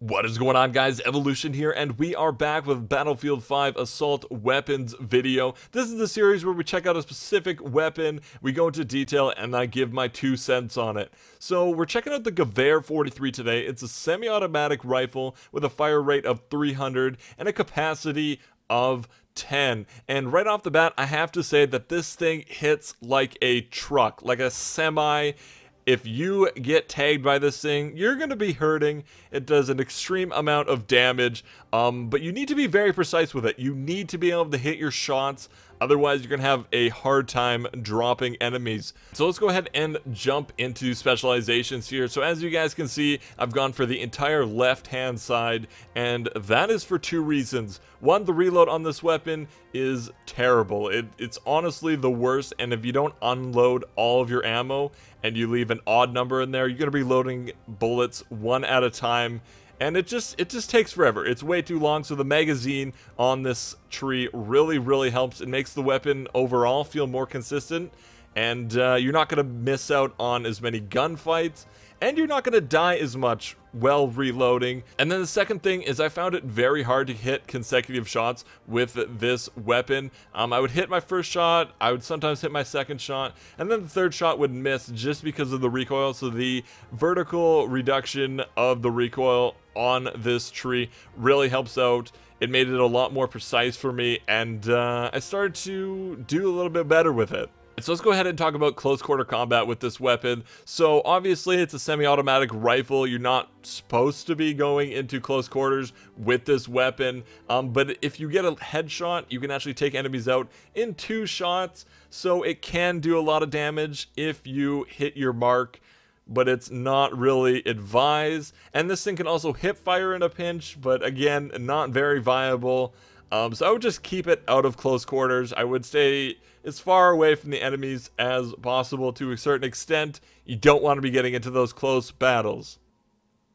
What is going on, guys? Evolution here, and we are back with Battlefield 5 Assault Weapons video. This is the series where we check out a specific weapon, we go into detail, and I give my 2 cents on it. So we're checking out the Gewehr 43 today. It's a semi-automatic rifle with a fire rate of 300 and a capacity of 10. And right off the bat, I have to say that this thing hits like a truck, like a semi. If you get tagged by this thing, you're going to be hurting. It does an extreme amount of damage, but you need to be very precise with it. You need to be able to hit your shots, otherwise you're going to have a hard time dropping enemies. So let's go ahead and jump into specializations here. So as you guys can see, I've gone for the entire left-hand side, and that is for 2 reasons. One, the reload on this weapon is terrible. It's honestly the worst, and if you don't unload all of your ammo and you leave an odd number in there, you're going to be loading bullets one at a time, and it just takes forever. It's way too long, so the magazine on this tree really helps. It makes the weapon overall feel more consistent, and you're not going to miss out on as many gunfights, and you're not going to die as much while reloading. And then the second thing is I found it very hard to hit consecutive shots with this weapon. I would hit my first shot, I would sometimes hit my second shot, and then the third shot would miss just because of the recoil. So the vertical reduction of the recoil on this tree really helps out. It made it a lot more precise for me, and I started to do a little bit better with it. So let's go ahead and talk about close quarter combat with this weapon. So obviously it's a semi-automatic rifle. You're not supposed to be going into close quarters with this weapon, but if you get a headshot, you can actually take enemies out in 2 shots. So it can do a lot of damage if you hit your mark, but it's not really advised. And this thing can also hip fire in a pinch, but again, not very viable. So I would just keep it out of close quarters. I would stay as far away from the enemies as possible to a certain extent. You don't want to be getting into those close battles.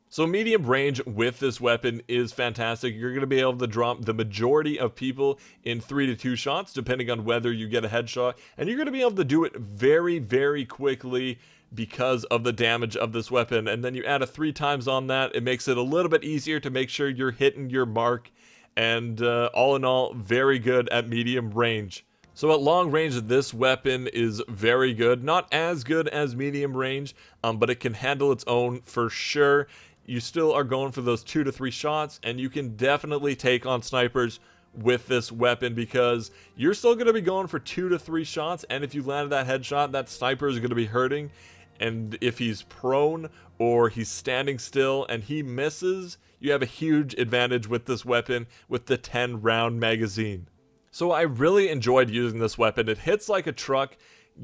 So medium range with this weapon is fantastic. You're going to be able to drop the majority of people in 3 to 2 shots, depending on whether you get a headshot. And you're going to be able to do it very quickly because of the damage of this weapon. And then you add a 3 times on that. It makes it a little bit easier to make sure you're hitting your mark. And all in all, very good at medium range. So at long range, this weapon is very good. Not as good as medium range, but it can handle its own for sure. You still are going for those 2 to 3 shots, and you can definitely take on snipers with this weapon because you're still going to be going for 2 to 3 shots, and if you landed that headshot, that sniper is going to be hurting. And if he's prone or he's standing still and he misses, you have a huge advantage with this weapon with the 10-round magazine. So I really enjoyed using this weapon. It hits like a truck.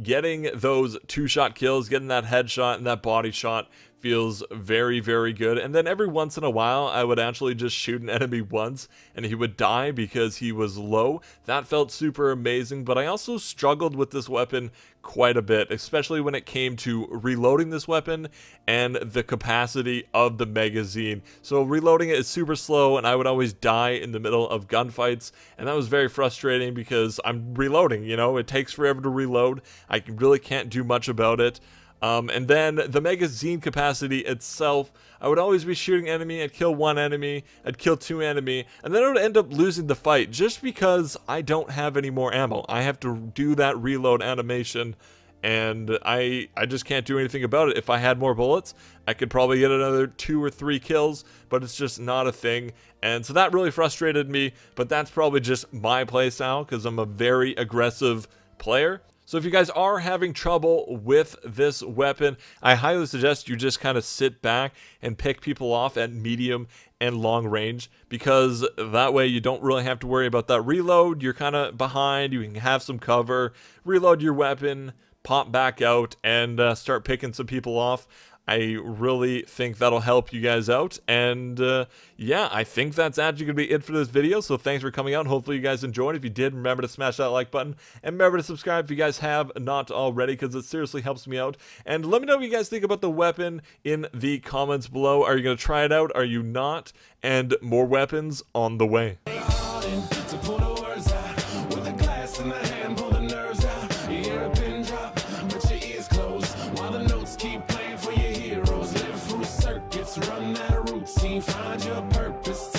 Getting those 2-shot kills, getting that headshot and that body shot feels very good. And then every once in a while, I would actually just shoot an enemy once and he would die because he was low. That felt super amazing, but I also struggled with this weapon quite a bit, especially when it came to reloading this weapon and the capacity of the magazine. So reloading it is super slow, and I would always die in the middle of gunfights, and that was very frustrating because I'm reloading, you know, it takes forever to reload. I really can't do much about it. And then the magazine capacity itself, I would always be shooting enemy, I'd kill 1 enemy, I'd kill 2 enemy, and then I would end up losing the fight just because I don't have any more ammo. I have to do that reload animation, and I just can't do anything about it. If I had more bullets, I could probably get another 2 or 3 kills, but it's just not a thing. And so that really frustrated me, but that's probably just my playstyle because I'm a very aggressive player. So if you guys are having trouble with this weapon, I highly suggest you just kind of sit back and pick people off at medium and long range, because that way you don't really have to worry about that reload. You're kind of behind, you can have some cover, reload your weapon, pop back out, and start picking some people off. I really think that'll help you guys out, and yeah, I think that's actually going to be it for this video. So thanks for coming out. Hopefully you guys enjoyed. If you did, remember to smash that like button, and remember to subscribe if you guys have not already, because it seriously helps me out. And let me know what you guys think about the weapon in the comments below. Are you going to try it out? Are you not? And more weapons on the way. Run that routine. find your purpose.